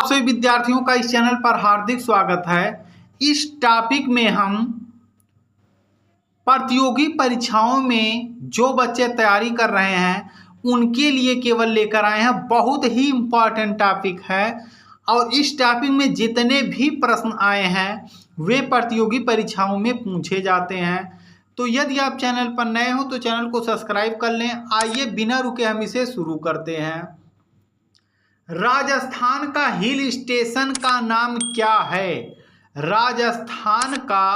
सभी विद्यार्थियों का इस चैनल पर हार्दिक स्वागत है। इस टॉपिक में हम प्रतियोगी परीक्षाओं में जो बच्चे तैयारी कर रहे हैं उनके लिए केवल लेकर आए हैं। बहुत ही इम्पोर्टेंट टॉपिक है और इस टॉपिक में जितने भी प्रश्न आए हैं वे प्रतियोगी परीक्षाओं में पूछे जाते हैं। तो यदि आप चैनल पर नए हो तो चैनल को सब्सक्राइब कर लें। आइए बिना रुके हम इसे शुरू करते हैं। राजस्थान का हिल स्टेशन का नाम क्या है? राजस्थान का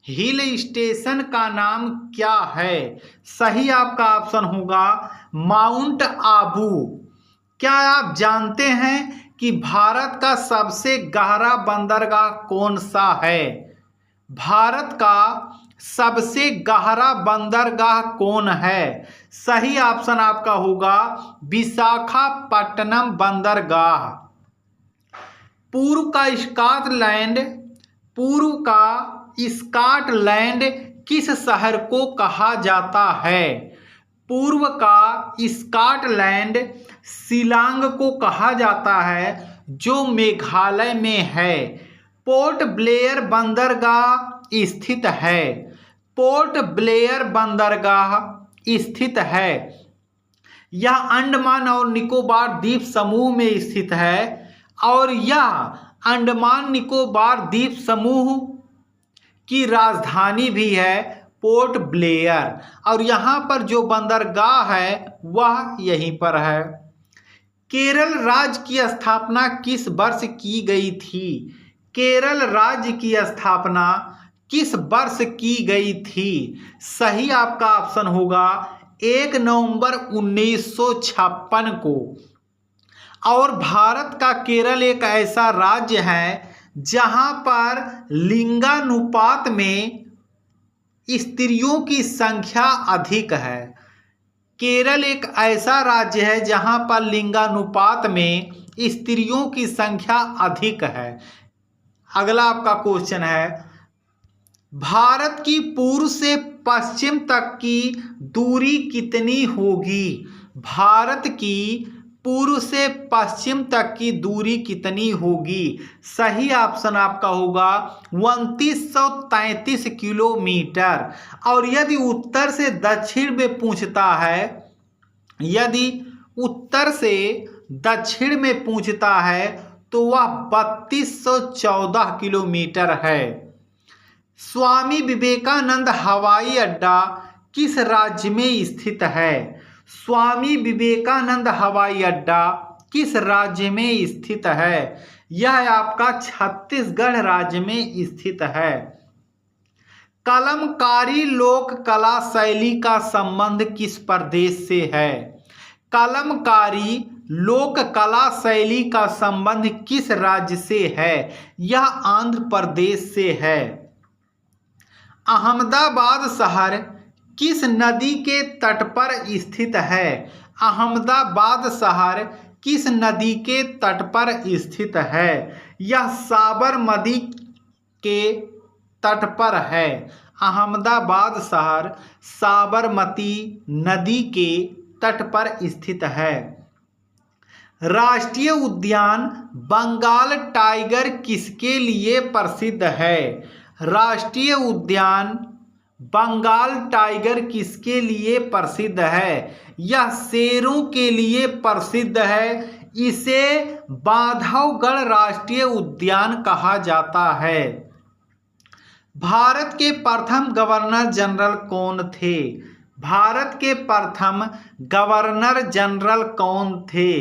हिल स्टेशन का नाम क्या है? सही आपका ऑप्शन होगा माउंट आबू। क्या आप जानते हैं कि भारत का सबसे गहरा बंदरगाह कौन सा है? भारत का सबसे गहरा बंदरगाह कौन है? सही ऑप्शन आपका होगा विशाखापट्टनम बंदरगाह। पूर्व का स्कॉटलैंड किस शहर को कहा जाता है? पूर्व का स्कॉटलैंड शिलांग को कहा जाता है जो मेघालय में है। पोर्ट ब्लेयर बंदरगाह स्थित है। पोर्ट ब्लेयर बंदरगाह स्थित है। यह अंडमान और निकोबार द्वीप समूह में स्थित है और यह अंडमान निकोबार द्वीप समूह की राजधानी भी है पोर्ट ब्लेयर। और यहाँ पर जो बंदरगाह है वह यहीं पर है। केरल राज्य की स्थापना किस वर्ष की गई थी? केरल राज्य की स्थापना किस वर्ष की गई थी? सही आपका ऑप्शन होगा 1 नवंबर 1956 को। और भारत का केरल एक ऐसा राज्य है जहां पर लिंगानुपात में स्त्रियों की संख्या अधिक है। केरल एक ऐसा राज्य है जहां पर लिंगानुपात में स्त्रियों की संख्या अधिक है। अगला आपका क्वेश्चन है, भारत की पूर्व से पश्चिम तक की दूरी कितनी होगी? भारत की पूर्व से पश्चिम तक की दूरी कितनी होगी? सही ऑप्शन आपका होगा 2933 किलोमीटर। और यदि उत्तर से दक्षिण में पूछता है, यदि उत्तर से दक्षिण में पूछता है तो वह 3214 किलोमीटर है। स्वामी विवेकानंद हवाई अड्डा किस राज्य में स्थित है? स्वामी विवेकानंद हवाई अड्डा किस राज्य में स्थित है? यह आपका छत्तीसगढ़ राज्य में स्थित है। कलमकारी लोक कला शैली का संबंध किस प्रदेश से है? कलमकारी लोक कला शैली का संबंध किस राज्य से है? यह आंध्र प्रदेश से है। अहमदाबाद शहर किस नदी के तट पर स्थित है? अहमदाबाद शहर किस नदी के तट पर स्थित है? यह साबरमती के तट पर है। अहमदाबाद शहर साबरमती नदी के तट पर स्थित है। राष्ट्रीय उद्यान बंगाल टाइगर किसके लिए प्रसिद्ध है? राष्ट्रीय उद्यान बंगाल टाइगर किसके लिए प्रसिद्ध है? यह शेरों के लिए प्रसिद्ध है। इसे बांधवगढ़ राष्ट्रीय उद्यान कहा जाता है। भारत के प्रथम गवर्नर जनरल कौन थे? भारत के प्रथम गवर्नर जनरल कौन थे?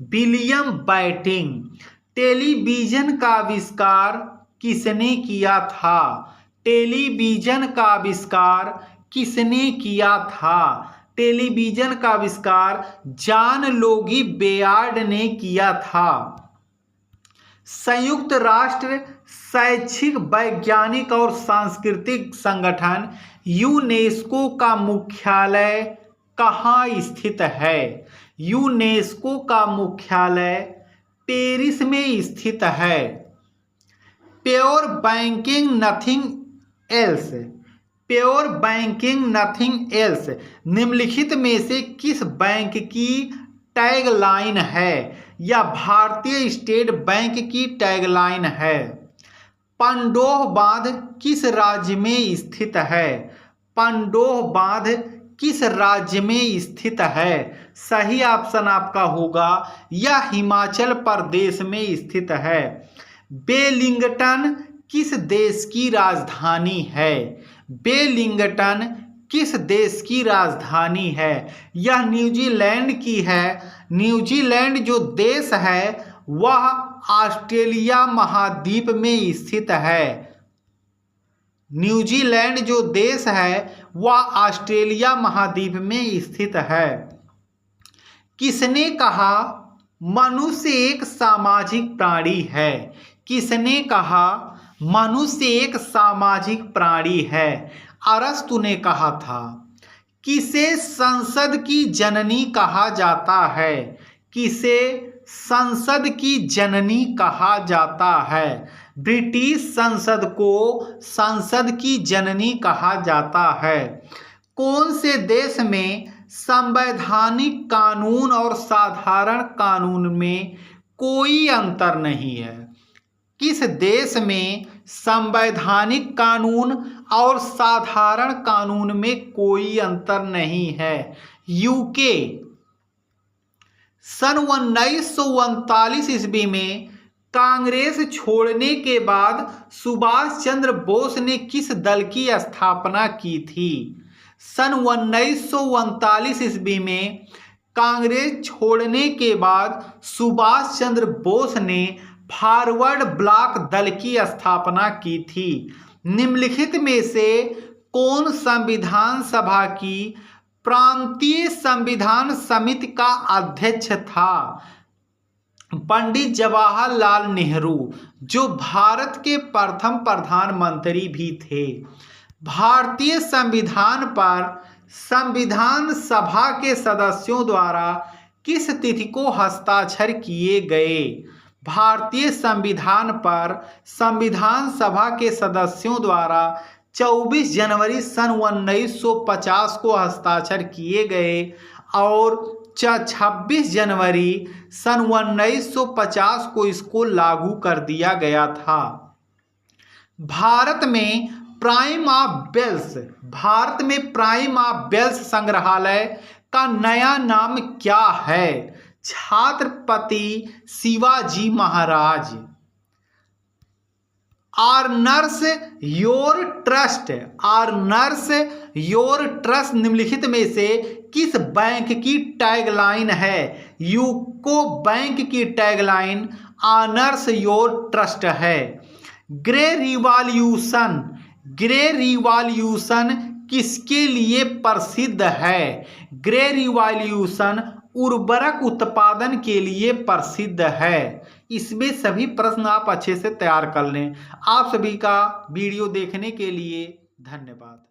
William Bentinck. टेलीविजन का आविष्कार किसने किया था? टेलीविजन का आविष्कार किसने किया था? टेलीविजन का आविष्कार जॉन लोगी बेयार्ड ने किया था। संयुक्त राष्ट्र शैक्षिक वैज्ञानिक और सांस्कृतिक संगठन यूनेस्को का मुख्यालय कहाँ स्थित है? यूनेस्को का मुख्यालय पेरिस में स्थित है। Pure banking nothing else. Pure banking nothing else निम्नलिखित में से किस बैंक की टैगलाइन है? यह भारतीय स्टेट बैंक की टैगलाइन है। पंडोह बांध किस राज्य में स्थित है? पंडोह बांध किस राज्य में स्थित है? सही ऑप्शन आपका होगा यह हिमाचल प्रदेश में स्थित है। वेलिंगटन किस देश की राजधानी है? वेलिंगटन किस देश की राजधानी है? यह न्यूजीलैंड की है। न्यूजीलैंड जो देश है वह ऑस्ट्रेलिया महाद्वीप में स्थित है। न्यूजीलैंड जो देश है वह ऑस्ट्रेलिया महाद्वीप में स्थित है। किसने कहा मनुष्य एक सामाजिक प्राणी है? किसने कहा मनुष्य एक सामाजिक प्राणी है? अरस्तु ने कहा था। किसे संसद की जननी कहा जाता है? किसे संसद की जननी कहा जाता है? ब्रिटिश संसद को संसद की जननी कहा जाता है। कौन से देश में संवैधानिक कानून और साधारण कानून में कोई अंतर नहीं है? किस देश में संवैधानिक कानून और साधारण कानून में कोई अंतर नहीं है? यूके। सन 1939 ईस्वी में कांग्रेस छोड़ने के बाद सुभाष चंद्र बोस ने किस दल की स्थापना की थी? सन 1939 ईस्वी में कांग्रेस छोड़ने के बाद सुभाष चंद्र बोस ने फॉरवर्ड ब्लॉक दल की स्थापना की थी। निम्नलिखित में से कौन संविधान सभा की प्रांतीय संविधान समिति का अध्यक्ष था? पंडित जवाहरलाल नेहरू, जो भारत के प्रथम प्रधानमंत्री भी थे। भारतीय संविधान पर संविधान सभा के सदस्यों द्वारा किस तिथि को हस्ताक्षर किए गए? भारतीय संविधान पर संविधान सभा के सदस्यों द्वारा 24 जनवरी सन 1950 को हस्ताक्षर किए गए और 26 जनवरी सन 1950 को इसको लागू कर दिया गया था। भारत में प्राइम ऑफ वेल्स संग्रहालय का नया नाम क्या है? Chhatrapati Shivaji Maharaj. Honours your trust निम्नलिखित में से किस बैंक की टैगलाइन है? यूको बैंक की टैगलाइन ऑनर्स योर ट्रस्ट है। ग्रे रिवॉल्यूशन किसके लिए प्रसिद्ध है? ग्रे रिवॉल्यूशन उर्वरक उत्पादन के लिए प्रसिद्ध है। इसमें सभी प्रश्न आप अच्छे से तैयार कर लें। आप सभी का वीडियो देखने के लिए धन्यवाद।